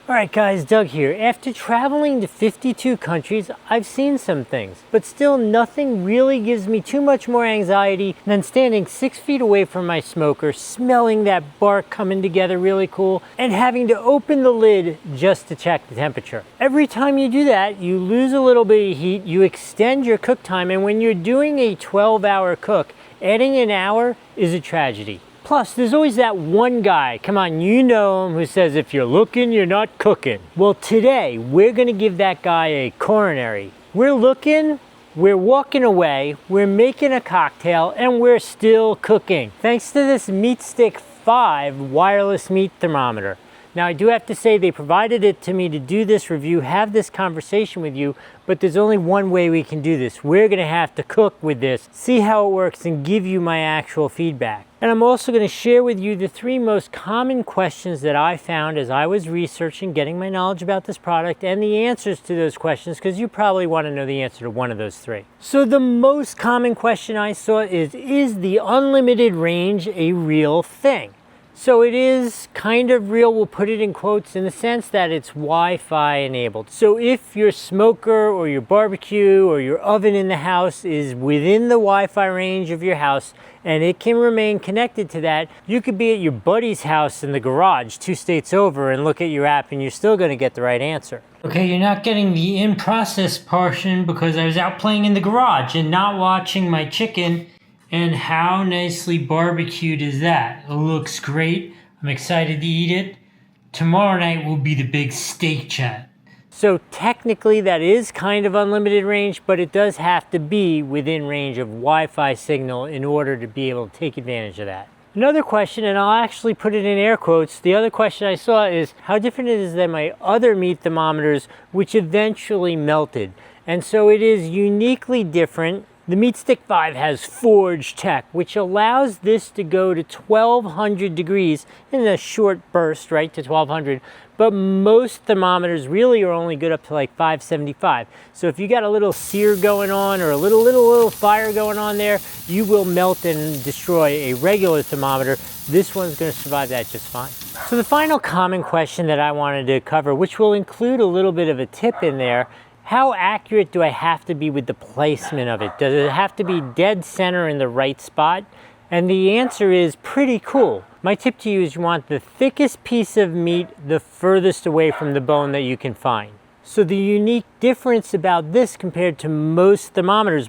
Alright guys, Doug here. After traveling to 52 countries, I've seen some things, but still nothing really gives me too much more anxiety than standing 6 feet away from my smoker, smelling that bark coming together really cool, and having to open the lid just to check the temperature. Every time you do that, you lose a little bit of heat, you extend your cook time, and when you're doing a 12-hour cook, adding an hour is a tragedy. Plus, there's always that one guy, come on, you know him, who says if you're looking, you're not cooking. Well, today, we're gonna give that guy a coronary. We're looking, we're walking away, we're making a cocktail, and we're still cooking. Thanks to this MeatStick V wireless meat thermometer. Now, I do have to say they provided it to me to do this review, have this conversation with you, but there's only one way we can do this. We're gonna have to cook with this, see how it works, and give you my actual feedback. And I'm also gonna share with you the 3 most common questions that I found as I was researching, getting my knowledge about this product, and the answers to those questions, because you probably wanna know the answer to one of those 3. So the most common question I saw is the unlimited range a real thing? So it is kind of real, we'll put it in quotes, in the sense that it's Wi-Fi enabled. So if your smoker or your barbecue or your oven in the house is within the Wi-Fi range of your house and it can remain connected to that, you could be at your buddy's house in the garage 2 states over and look at your app and you're still gonna get the right answer. Okay, you're not getting the in-process portion because I was out playing in the garage and not watching my chicken. And how nicely barbecued is that? It looks great. I'm excited to eat it. Tomorrow night will be the big steak chat. So technically that is kind of unlimited range, but it does have to be within range of Wi-Fi signal in order to be able to take advantage of that. Another question, and I'll actually put it in air quotes, the other question I saw is how different it is than my other meat thermometers, which eventually melted. And so it is uniquely different. The MeatStick V has Forge tech, which allows this to go to 1200 degrees in a short burst, right, to 1200. But most thermometers really are only good up to like 575. So if you got a little sear going on or a little fire going on there, you will melt and destroy a regular thermometer. This one's going to survive that just fine. So the final common question that I wanted to cover, which will include a little bit of a tip in there, how accurate do I have to be with the placement of it? Does it have to be dead center in the right spot? And the answer is pretty cool. My tip to you is you want the thickest piece of meat the furthest away from the bone that you can find. So the unique difference about this compared to most thermometers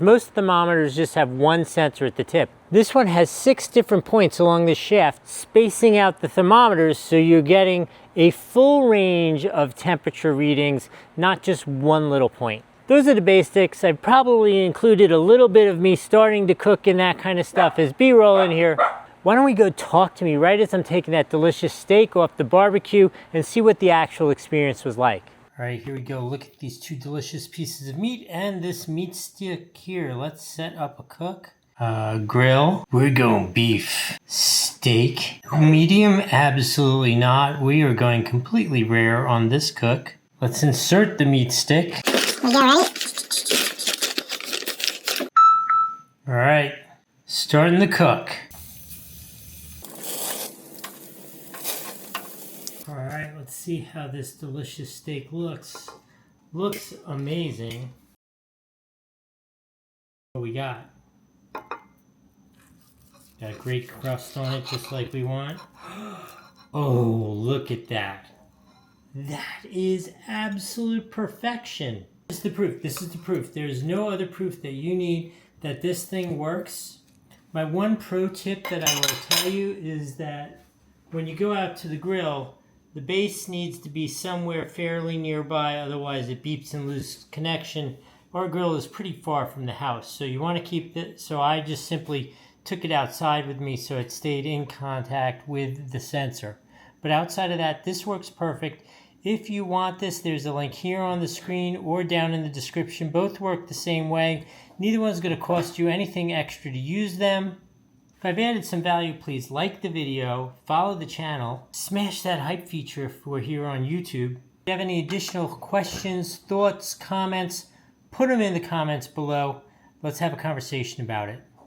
just have one sensor at the tip. This one has 6 different points along the shaft, spacing out the thermometers so you're getting a full range of temperature readings, not just one little point. Those are the basics. I've probably included a little bit of me starting to cook and that kind of stuff as B-roll in here. Why don't we go talk to me right as I'm taking that delicious steak off the barbecue and see what the actual experience was like. All right, here we go. Look at these 2 delicious pieces of meat and this meat stick here. Let's set up a cook. Grill. We're going beef. Steak. Medium? Absolutely not. We are going completely rare on this cook. Let's insert the meat stick. We go, ready? All right, starting the cook. All right, let's see how this delicious steak looks. Looks amazing. What we got? Got a great crust on it, just like we want. Oh, look at that. That is absolute perfection. This is the proof. This is the proof. There's no other proof that you need that this thing works. My one pro tip that I will tell you is that when you go out to the grill, the base needs to be somewhere fairly nearby, otherwise it beeps and loses connection. Our grill is pretty far from the house, so you want to keep it. So I just simply took it outside with me so it stayed in contact with the sensor. But outside of that, this works perfect. If you want this, there's a link here on the screen or down in the description. Both work the same way. Neither one's going to cost you anything extra to use them. If I've added some value, please like the video, follow the channel, smash that hype feature if we're here on YouTube. If you have any additional questions, thoughts, comments, put them in the comments below. Let's have a conversation about it.